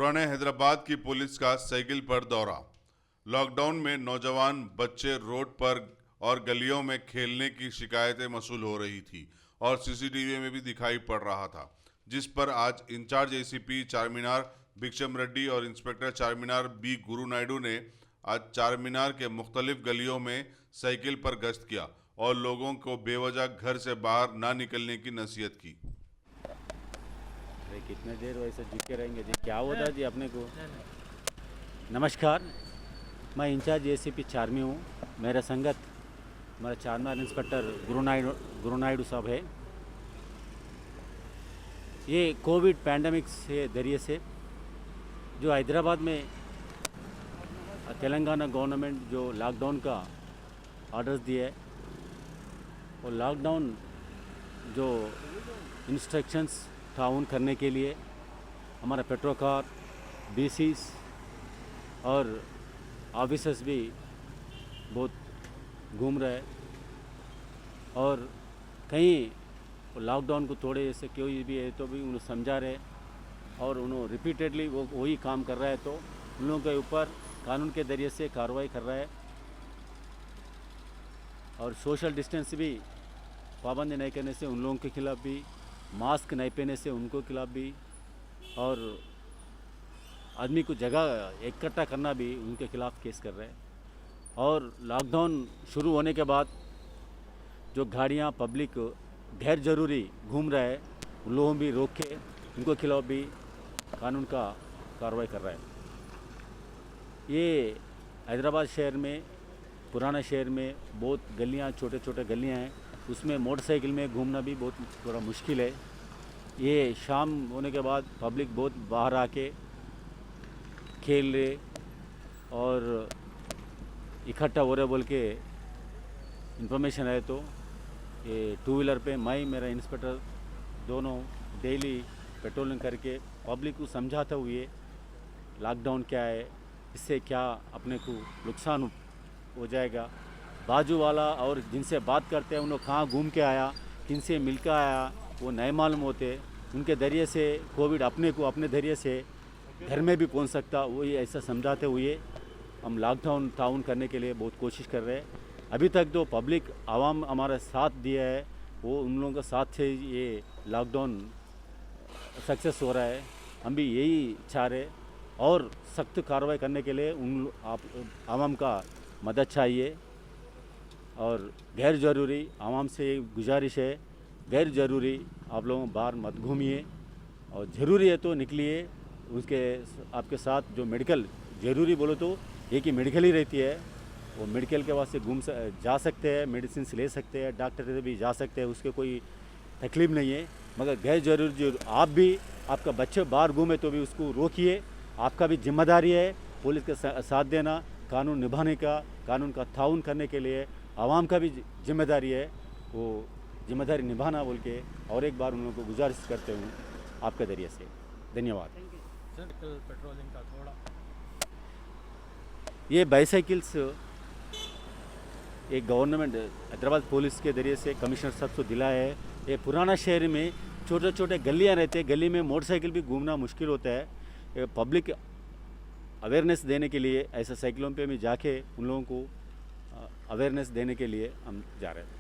पुराने हैदराबाद की पुलिस का साइकिल पर दौरा। लॉकडाउन में नौजवान बच्चे रोड पर और गलियों में खेलने की शिकायतें मसूल हो रही थी और सीसीटीवी में भी दिखाई पड़ रहा था, जिस पर आज इंचार्ज एसीपी चारमीनार भिक्षम रेड्डी और इंस्पेक्टर चारमीनार बी गुरु नायडू ने आज चारमीनार के मुख्तलिफ गलियों में साइकिल पर गश्त किया और लोगों को बेवजह घर से बाहर ना निकलने की नसीहत की। अरे कितने देर वैसे झुके रहेंगे जी, क्या होता है जी अपने को। नमस्कार, मैं इंचार्ज एसीपी चारमी हूँ। मेरा संगत मेरा चारमीनार इंस्पेक्टर गुरु नायडू साहब है। ये कोविड पैंडमिक से जरिए से जो हैदराबाद में तेलंगाना गवर्नमेंट जो लॉकडाउन का ऑर्डर्स दिए है, और लॉकडाउन जो इंस्ट्रक्शंस ताउन करने के लिए हमारा पेट्रोकार बीसीस और ऑफिसर्स भी बहुत घूम रहे हैं और कहीं लॉकडाउन को थोड़े ऐसे कोई भी है तो भी उन्हें समझा रहे और उन्होंने रिपीटेडली वो वही काम कर रहा है, तो उन लोगों के ऊपर कानून के जरिए से कार्रवाई कर रहा है। और सोशल डिस्टेंस भी पाबंदी नहीं करने से उन लोगों के खिलाफ भी, मास्क नहीं पहने से उनको खिलाफ भी, और आदमी को जगह इकट्ठा करना भी उनके खिलाफ केस कर रहे हैं। और लॉकडाउन शुरू होने के बाद जो गाड़ियां पब्लिक गैर ज़रूरी घूम रहा है उन लोगों भी रोक के उनको खिलाफ भी कानून का कार्रवाई कर रहा है। ये हैदराबाद शहर में, पुराना शहर में बहुत गलियां, छोटे छोटे गलियां हैं, उसमें मोटरसाइकिल में घूमना भी बहुत थोड़ा मुश्किल है। ये शाम होने के बाद पब्लिक बहुत बाहर आके खेल रहे और इकट्ठा हो रहे बोल के इन्फॉर्मेशन है, तो ये टू व्हीलर पे मैं मेरा इंस्पेक्टर दोनों डेली पेट्रोलिंग करके पब्लिक को समझाते हुए लॉकडाउन क्या है, इससे क्या अपने को नुकसान हो जाएगा, बाजू वाला और जिनसे बात करते हैं उन लोग कहाँ घूम के आया, किन से मिल के आया, वो नहीं मालूम होते। उनके ज़रिए से कोविड अपने को अपने ज़रिए से घर में भी पहुंच सकता, वही ऐसा समझाते हुए हम लॉकडाउन ताउन करने के लिए बहुत कोशिश कर रहे हैं। अभी तक जो पब्लिक आवाम हमारा साथ दिया है, वो उन लोगों के साथ से ये लॉकडाउन सक्सेस हो रहा है। हम भी यही चाह रहे और सख्त कार्रवाई करने के लिए आप आवाम का मदद चाहिए। और गैर ज़रूरी आवाम से गुजारिश है, गैर ज़रूरी आप लोगों बाहर मत घूमिए और ज़रूरी है तो निकलिए। उसके आपके साथ जो मेडिकल ज़रूरी बोलो तो एक ही मेडिकल ही रहती है, वो मेडिकल के वास्ते जा सकते हैं, मेडिसिन ले सकते हैं, डॉक्टर से भी जा सकते हैं, उसके कोई तकलीफ़ नहीं है। मगर गैर ज़रूरी जो आप भी, आपका बच्चे बाहर घूमे तो भी उसको रोकिए। आपका भी जिम्मेदारी है पुलिस के साथ देना, कानून निभाने का, कानून का ताउन करने के लिए आवाम का भी जिम्मेदारी है, वो जिम्मेदारी निभाना बोल के और एक बार उन लोगों को गुजारिश करते हूँ आपके ज़रिए से। धन्यवाद। पेट्रोलिंग का थोड़ा ये बाईसाइकिल्स एक गवर्नमेंट हैदराबाद पुलिस के ज़रिए से कमिश्नर साहब को दिला है। ये पुराना शहर में छोटे छोटे गलियाँ रहते हैं, गली में मोटरसाइकिल भी घूमना मुश्किल होता है। ये पब्लिक अवेयरनेस देने के लिए ऐसा साइकिलों पे भी जाके उन लोगों को अवेयरनेस देने के लिए हम जा रहे हैं।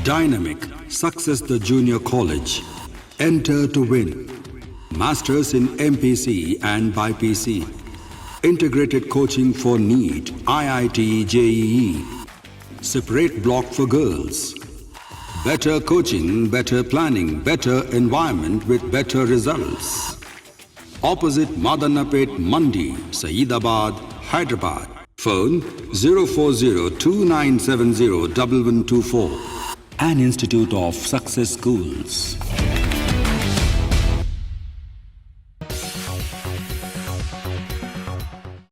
Dynamic Success the Junior College. Enter to win. Masters in MPC and BPC. Integrated coaching for NEET, IIT, JEE. Separate block for girls. Better coaching, better planning, better environment with better results. Opposite Madanapet Mandi, Saeedabad, Hyderabad. Phone 04029701124. An Institute of Success Schools.